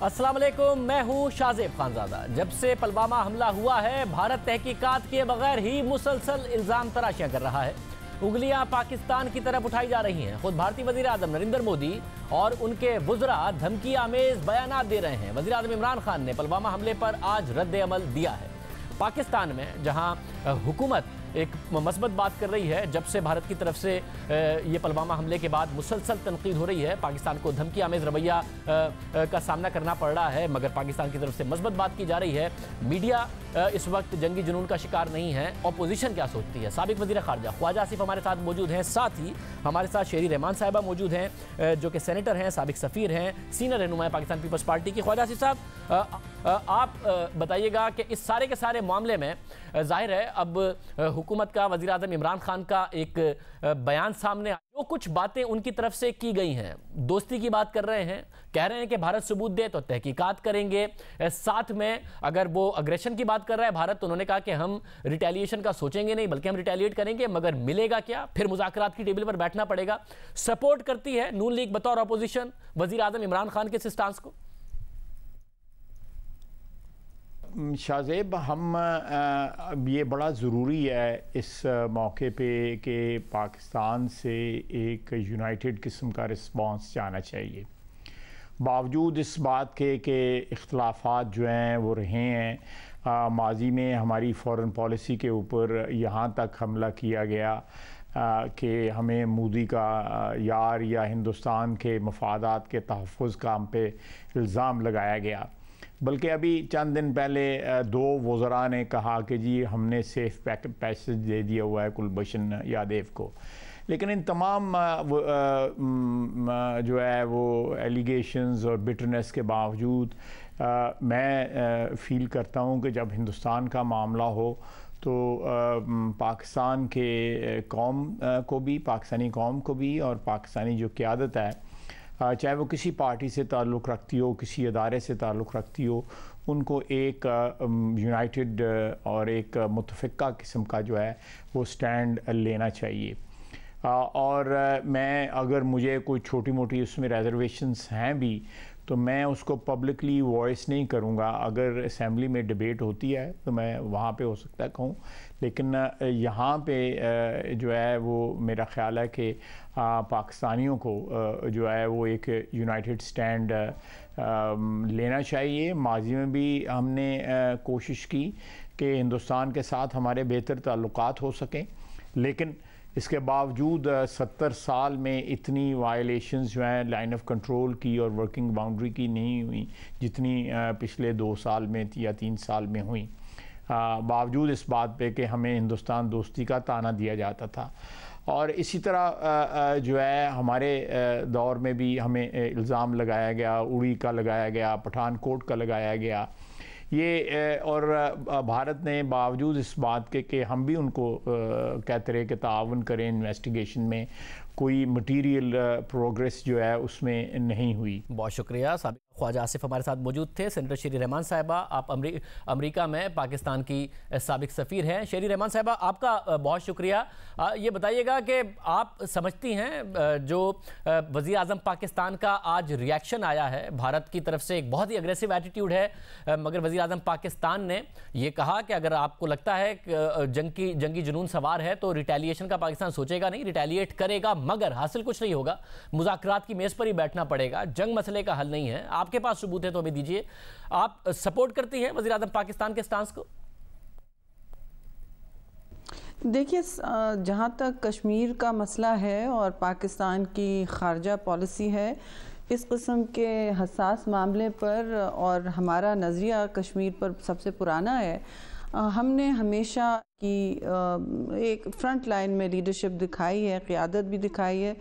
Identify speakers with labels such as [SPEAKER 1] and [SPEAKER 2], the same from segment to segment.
[SPEAKER 1] अस्सलाम वालेकुम, मैं हूँ शाज़ेब खानज़ादा। जब से पुलवामा हमला हुआ है, भारत तहकीकात किए बगैर ही मुसलसल इल्ज़ाम तराशियाँ कर रहा है। उंगलियाँ पाकिस्तान की तरफ उठाई जा रही हैं। खुद भारतीय वज़ीर आज़म नरेंद्र मोदी और उनके वुज़रा धमकी आमेज़ बयानात दे रहे हैं। वज़ीर आज़म इमरान खान ने पुलवामा हमले पर आज रद्द अमल दिया है। पाकिस्तान में जहाँ हुकूमत एक मस्बत बात कर रही है, जब से भारत की तरफ से ये पुलवामा हमले के बाद मुसलसल तनकीद हो रही है, पाकिस्तान को धमकी आमेज़ रवैया का सामना करना पड़ रहा है, मगर पाकिस्तान की तरफ से मस्बत बात की जा रही है। मीडिया इस वक्त जंगी जुनून का शिकार नहीं है। अपोजिशन क्या सोचती है? साबिक वज़ीर ख़ारजा ख्वाजा आसिफ हमारे साथ मौजूद हैं, साथ ही हमारे साथ शेरी रहमान साहिबा मौजूद हैं जो कि सेनेटर हैं, साबिक सफ़ीर हैं, सीनियर रहनुमा पाकिस्तान पीपल्स पार्टी की। ख्वाजा आसिफ साहब, आप बताइएगा कि इस सारे के सारे मामले में जाहिर है अब हुकूमत का, वज़ीर आज़म इमरान खान का एक बयान सामने आया, जो कुछ बातें उनकी तरफ से की गई हैं, दोस्ती की बात कर रहे हैं, कह रहे हैं कि भारत सबूत दे तो तहकीकात करेंगे। साथ में अगर वो अग्रेशन की बात कर रहा है भारत, तो उन्होंने कहा कि हम रिटेलिएशन का सोचेंगे नहीं, बल्कि हम रिटेलिएट करेंगे, मगर मिलेगा क्या? फिर मुज़ाकरात की टेबल पर बैठना पड़ेगा। सपोर्ट करती है नून लीग बतौर अपोजिशन वज़ीर आज़म इमरान खान के इस स्टांस को?
[SPEAKER 2] शाज़ेब, हम अब ये बड़ा ज़रूरी है इस मौके पे कि पाकिस्तान से एक यूनाइटेड किस्म का रिस्पांस जाना चाहिए। बावजूद इस बात के कि इख्तलाफात जो हैं वो रहे हैं, माजी में हमारी फ़ॉरेन पॉलिसी के ऊपर यहाँ तक हमला किया गया कि हमें मोदी का यार या हिंदुस्तान के मफादात के तहफ़्फ़ुज़ का हम पे इल्ज़ाम लगाया गया। बल्कि अभी चंद दिन पहले दो वज़रा ने कहा कि जी हमने सेफ पैसेज दे दिया हुआ है कुलभूषण यादव को। लेकिन इन तमाम जो है वो एलिगेशंस और बिटरनेस के बावजूद मैं फ़ील करता हूँ कि जब हिंदुस्तान का मामला हो तो पाकिस्तान के कौम को भी, पाकिस्तानी कौम को भी, और पाकिस्तानी जो क़यादत है, चाहे वो किसी पार्टी से ताल्लुक़ रखती हो, किसी अदारे से ताल्लुक़ रखती हो, उनको एक यूनाइटेड और एक मुतफ़िक़ा किस्म का जो है वो स्टैंड लेना चाहिए। और मैं, अगर मुझे कोई छोटी मोटी उसमें रिजर्वेशंस हैं भी, तो मैं उसको पब्लिकली वॉइस नहीं करूँगा। अगर असेंबली में डिबेट होती है तो मैं वहाँ पे हो सकता है कहूँ, लेकिन यहाँ पे जो है वो मेरा ख़्याल है कि पाकिस्तानियों को जो है वो एक यूनाइटेड स्टैंड लेना चाहिए। माजी में भी हमने कोशिश की कि हिंदुस्तान के साथ हमारे बेहतर ताल्लुकात हो सकें, लेकिन इसके बावजूद 70 साल में इतनी वायलेशंस जो हैं लाइन ऑफ कंट्रोल की और वर्किंग बाउंड्री की नहीं हुई जितनी पिछले 2 साल में या 3 साल में हुई। बावजूद इस बात पे कि हमें हिंदुस्तान दोस्ती का ताना दिया जाता था। और इसी तरह जो है हमारे दौर में भी हमें इल्ज़ाम लगाया गया, उड़ी का लगाया गया, पठानकोट का लगाया गया। ये और भारत ने बावजूद इस बात के कि हम भी उनको कहते रहे कि ताउन करें इन्वेस्टिगेशन में, कोई मटीरियल प्रोग्रेस जो है उसमें नहीं हुई।
[SPEAKER 1] बहुत शुक्रिया। साबिक ख्वाजा आसिफ हमारे साथ मौजूद थे। सेनेटर शेरी रहमान साहिबा, आप अमेरिका में पाकिस्तान की साबिक सफ़ीर हैं। शेरी रहमान साहिबा, आपका बहुत शुक्रिया। ये बताइएगा कि आप समझती हैं जो वज़ीर आज़म पाकिस्तान का आज रिएक्शन आया है, भारत की तरफ से एक बहुत ही अग्रेसिव एटीट्यूड है, मगर वज़ीर आज़म पाकिस्तान ने ये कहा कि अगर आपको लगता है कि जंगी जुनून सवार है तो रिटेलिएशन का पाकिस्तान सोचेगा नहीं, रिटेलिएट करेगा, मगर हासिल कुछ नहीं होगा, मुज़ाकरात की मेज़ पर ही बैठना पड़ेगा, जंग मसले का हल नहीं है। आपके पास सबूत है तो अभी दीजिए। आप सपोर्ट करती हैं वज़ीर आज़म पाकिस्तान के स्टांस को?
[SPEAKER 3] देखिए, जहाँ तक कश्मीर का मसला है और पाकिस्तान की ख़ारजा पॉलिसी है, इस किस्म के हसास मामले पर और हमारा नज़रिया कश्मीर पर सबसे पुराना है। हमने हमेशा की एक फ्रंट लाइन में लीडरशिप दिखाई है, क़यादत भी दिखाई है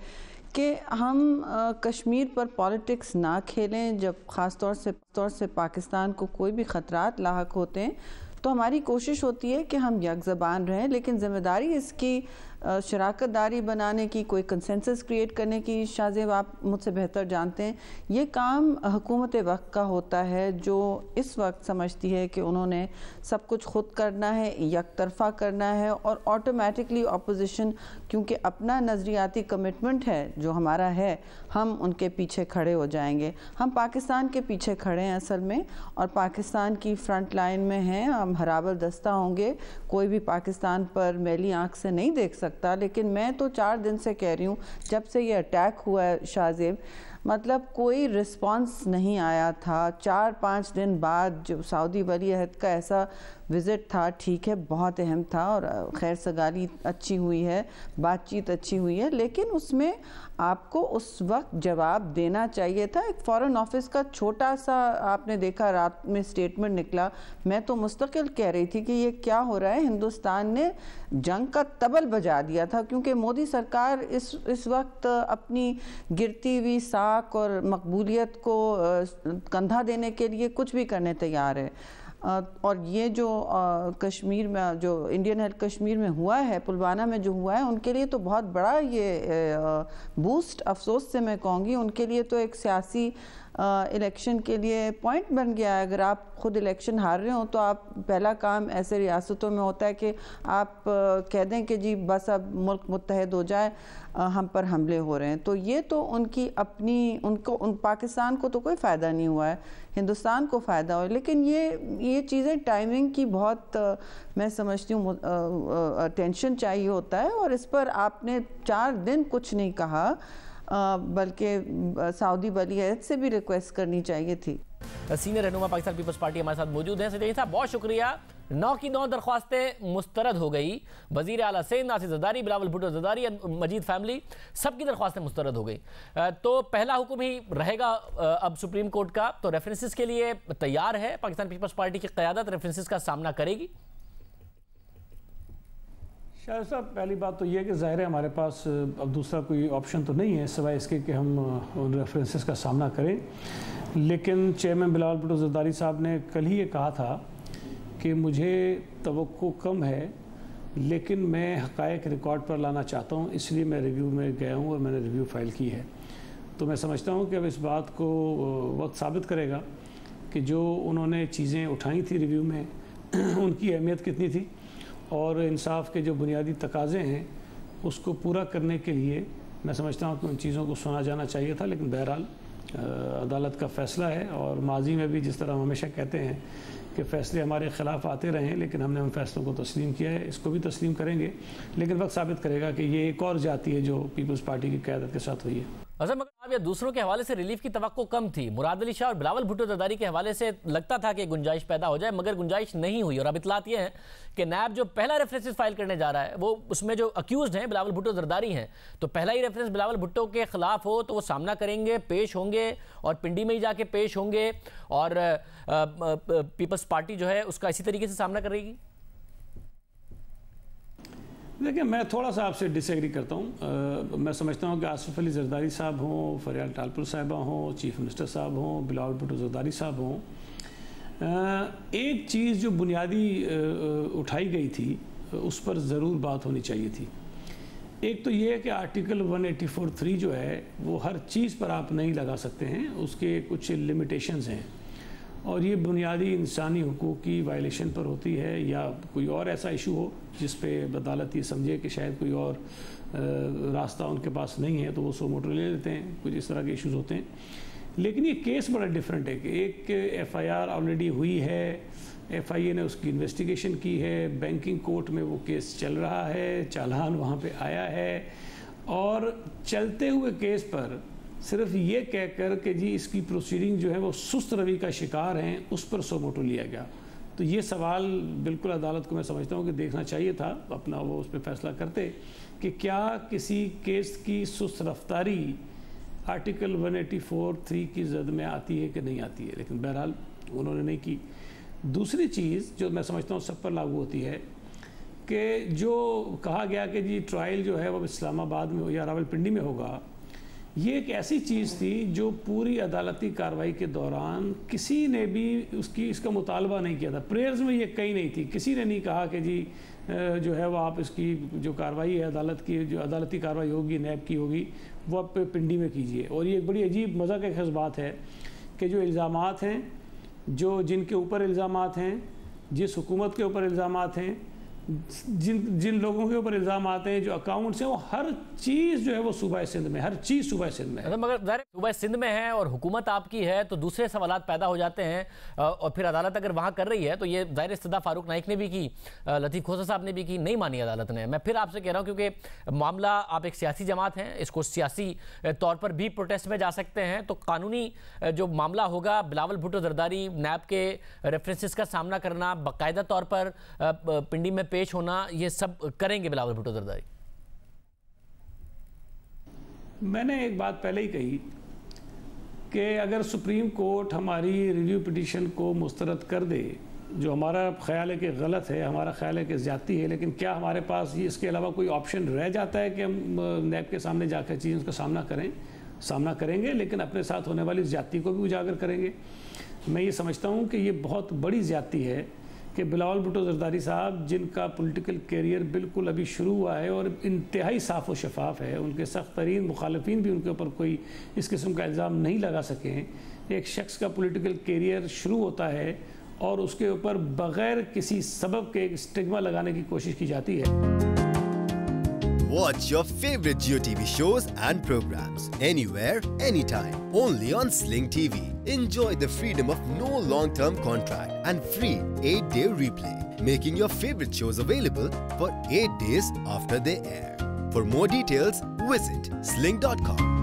[SPEAKER 3] कि हम कश्मीर पर पॉलिटिक्स ना खेलें। जब ख़ास तौर से पाकिस्तान को कोई भी ख़तरात लाहक होते हैं तो हमारी कोशिश होती है कि हम यकज़बान रहें, लेकिन ज़िम्मेदारी इसकी शराकतदारी बनाने की, कोई कंसेंसस क्रिएट करने की, शाहजेब आप मुझसे बेहतर जानते हैं, ये काम हुकूमत वक्त का होता है, जो इस वक्त समझती है कि उन्होंने सब कुछ खुद करना है, यकतरफा करना है, और ऑटोमेटिकली अपोजिशन, क्योंकि अपना नज़रियाती कमिटमेंट है जो हमारा है, हम उनके पीछे खड़े हो जाएंगे। हम पाकिस्तान के पीछे खड़े हैं असल में, और पाकिस्तान की फ्रंट लाइन में हैं। हम हराबल दस्ता होंगे, कोई भी पाकिस्तान पर मैली आंख से नहीं देख सकता। लेकिन मैं तो 4 दिन से कह रही हूँ, जब से ये अटैक हुआ है शाहजेब, मतलब कोई रिस्पांस नहीं आया था। 4-5 दिन बाद जो सऊदी वली अहद का ऐसा विज़िट था, ठीक है, बहुत अहम था, और खैर सगाली अच्छी हुई है, बातचीत अच्छी हुई है, लेकिन उसमें आपको उस वक्त जवाब देना चाहिए था। एक फ़ॉरेन ऑफिस का छोटा सा, आपने देखा रात में स्टेटमेंट निकला, मैं तो मुस्तकिल कह रही थी कि ये क्या हो रहा है। हिंदुस्तान ने जंग का तबल बजा दिया था, क्योंकि मोदी सरकार इस वक्त अपनी गिरती हुई साख और मकबूलियत को कंधा देने के लिए कुछ भी करने तैयार है। और ये जो कश्मीर में, जो इंडियन हेल्थ कश्मीर में हुआ है, पुलवामा में जो हुआ है, उनके लिए तो बहुत बड़ा ये बूस्ट, अफसोस से मैं कहूँगी, उनके लिए तो एक सियासी इलेक्शन के लिए पॉइंट बन गया है। अगर आप खुद इलेक्शन हार रहे हो तो आप, पहला काम ऐसे रियासतों में होता है कि आप कह दें कि जी बस अब मुल्क मुत्तहद हो जाए, हम पर हमले हो रहे हैं। तो ये तो उनकी अपनी, पाकिस्तान को तो कोई फ़ायदा नहीं हुआ है, हिंदुस्तान को फ़ायदा हुआ। लेकिन ये चीज़ें टाइमिंग की बहुत मैं समझती हूँ टेंशन चाहिए होता है, और इस पर आपने 4 दिन कुछ नहीं कहा, बल्कि सऊदी वली अहद से भी रिक्वेस्ट करनी चाहिए थी।
[SPEAKER 1] सीनियर रहनुमा पाकिस्तान पीपल्स पार्टी हमारे साथ मौजूद हैं। सैयद साहब बहुत शुक्रिया। 9 की 9 दरख्वास्तें मुस्तरद हो गई। वज़ीर आला सिंध नासिर ज़रदारी, बिलावल भुट्टो ज़रदारी, मजीद फैमिली, सबकी दरख्वास्तें मुस्तरद हो गई। तो पहला हुक्म ही रहेगा अब सुप्रीम कोर्ट का, तो रेफरेंसेस के लिए तैयार है पाकिस्तान पीपल्स पार्टी की क़यादत, रेफरेंसेस का सामना करेगी?
[SPEAKER 4] शाह साहब, पहली बात तो यह है कि ज़ाहिर है हमारे पास अब दूसरा कोई ऑप्शन तो नहीं है सिवाय इसके कि हम उन रेफरेंसेस का सामना करें। लेकिन चेयरमैन बिलावल भुट्टो ज़रदारी साहब ने कल ही ये कहा था कि मुझे तवक्को कम है, लेकिन मैं हक़ाइक़ रिकॉर्ड पर लाना चाहता हूँ, इसलिए मैं रिव्यू में गया हूँ और मैंने रिव्यू फ़ाइल की है। तो मैं समझता हूँ कि अब इस बात को वक्त साबित करेगा कि जो उन्होंने चीज़ें उठाई थी रिव्यू में उनकी अहमियत कितनी थी, और इंसाफ के जो बुनियादी तकाज़े हैं उसको पूरा करने के लिए मैं समझता हूँ कि उन चीज़ों को सुना जाना चाहिए था। लेकिन बहरहाल अदालत का फ़ैसला है, और माजी में भी जिस तरह हम हमेशा कहते हैं कि फ़ैसले हमारे ख़िलाफ़ आते रहे हैं, लेकिन हमने उन फ़ैसलों को तस्लीम किया है, इसको भी तस्लीम करेंगे। लेकिन वक्त साबित करेगा कि ये एक और जाती है जो पीपल्स पार्टी की क़यादत के साथ हुई है।
[SPEAKER 1] अजहर, मगर आप या दूसरों के हवाले से रिलीफ की तवक्को कम थी। मुराद अली शाह और बिलावल भुट्टो ज़रदारी के हवाले से लगता था कि गुंजाइश पैदा हो जाए, मगर गुंजाइश नहीं हुई। और अब इतलात ये हैं कि नैब जो पहला रेफरेंस फाइल करने जा रहा है, वो उसमें जो अक्यूज्ड हैं बिलावल भुट्टो ज़रदारी हैं, तो पहला ही रेफरेंस बिलावल भुट्टो के खिलाफ हो तो वो सामना करेंगे, पेश होंगे, और पिंडी में ही जाके पेश होंगे, और पीपल्स पार्टी जो है उसका इसी तरीके से सामना करेगी।
[SPEAKER 4] देखिए, मैं थोड़ा सा आपसे डिसएग्री करता हूँ। मैं समझता हूँ कि आसिफ अली ज़रदारी साहब हों, फरियाल टालपुर साहिबा हों, चीफ मिनिस्टर साहब हों, बिलावल भुट्टो ज़रदारी साहब हों, एक चीज़ जो बुनियादी उठाई गई थी उस पर ज़रूर बात होनी चाहिए थी। एक तो ये है कि आर्टिकल 184(3) जो है वो हर चीज़ पर आप नहीं लगा सकते हैं, उसके कुछ लिमिटेशंस हैं, और ये बुनियादी इंसानी हुकूक की वायलेशन पर होती है, या कोई और ऐसा इशू हो जिस पे अदालत ये समझे कि शायद कोई और रास्ता उनके पास नहीं है, तो वो सो मोटो ले लेते हैं। कुछ इस तरह के इश्यूज होते हैं। लेकिन ये केस बड़ा डिफरेंट है कि एक FIR ऑलरेडी हुई है, FIA ने उसकी इन्वेस्टिगेशन की है, बैंकिंग कोर्ट में वो केस चल रहा है, चालान वहाँ पे आया है, और चलते हुए केस पर सिर्फ ये कहकर कि जी इसकी प्रोसीडिंग जो है वो सुस्त रवि का शिकार हैं, उस पर सो मोटो लिया गया। तो ये सवाल बिल्कुल अदालत को मैं समझता हूँ कि देखना चाहिए था, अपना वो उस पर फैसला करते कि क्या किसी केस की सुस्त रफ्तारी आर्टिकल 184(3) की जद में आती है कि नहीं आती है। लेकिन बहरहाल उन्होंने नहीं की। दूसरी चीज़ जो मैं समझता हूँ सब पर लागू होती है कि जो कहा गया कि जी ट्रायल जो है वो इस्लामाबाद में या रावलपिंडी में होगा, ये एक ऐसी चीज़ थी जो पूरी अदालती कार्रवाई के दौरान किसी ने भी इसका मुतालबा नहीं किया था। प्रेयर्स में ये कहीं नहीं थी, किसी ने नहीं कहा कि जी जो है वो आप इसकी जो कार्रवाई है अदालत की, जो अदालती कार्रवाई होगी नैब की होगी, वो आप पिंडी में कीजिए। और ये एक बड़ी अजीब मज़ा की खेज़ बात है कि जो इल्ज़ामात हैं, जिनके ऊपर इल्ज़ामात हैं, जिस हुकूमत के ऊपर इल्ज़ामात हैं, जिन लोगों के ऊपर इल्ज़ाम आते हैं, जो अकाउंट्स हैं, वो हर चीज़ जो है वो सूबा सिंध में, हर चीज़ सूबा सिंध में है।
[SPEAKER 1] मगर सूबा सिंध में है और हुकूमत आपकी है तो दूसरे सवालात पैदा हो जाते हैं। और फिर अदालत अगर वहाँ कर रही है तो ये ज़ाहिर इस्तदा फारूक नाइक ने भी की, लतीफ़ खोसा साहब ने भी की, नहीं मानी अदालत ने। मैं फिर आपसे कह रहा हूँ क्योंकि मामला आप एक सियासी जमात हैं, इसको सियासी तौर पर भी प्रोटेस्ट में जा सकते हैं, तो कानूनी जो मामला होगा बिलावल भुट्टो जरदारी नैब के रेफरेंसेस का सामना करना, बाकायदा तौर पर पिंडी में पेश होना, ये सब करेंगे बिलावल भुट्टो जरदारी।
[SPEAKER 4] मैंने एक बात पहले ही कही कि अगर सुप्रीम कोर्ट हमारी रिव्यू पिटीशन को मुस्तरद कर दे, जो हमारा ख्याल है कि गलत है, हमारा ख्याल है कि ज़्यादती है, लेकिन क्या हमारे पास ये इसके अलावा कोई ऑप्शन रह जाता है कि हम नैब के सामने जाकर चीज़ों का सामना करेंगे, लेकिन अपने साथ होने वाली ज़्यादती को भी उजागर करेंगे। मैं ये समझता हूँ कि ये बहुत बड़ी ज़्यादती है कि बिलावल भुट्टो जरदारी साहब, जिनका पॉलिटिकल कैरियर बिल्कुल अभी शुरू हुआ है और इंतहाई साफ़ व शफाफ है, उनके सख्त तरीन मुखालफिन भी उनके ऊपर कोई इस किस्म का इल्ज़ाम नहीं लगा सके हैं। एक शख्स का पॉलिटिकल कैरियर शुरू होता है और उसके ऊपर बग़ैर किसी सबब के एक स्टिग्मा लगाने की कोशिश की जाती है।
[SPEAKER 5] Watch your favorite JioTV shows and programs anywhere, anytime. Only on Sling TV. Enjoy the freedom of no long-term contract and free 8-day replay, making your favorite shows available for 8 days after they air. For more details, visit sling.com.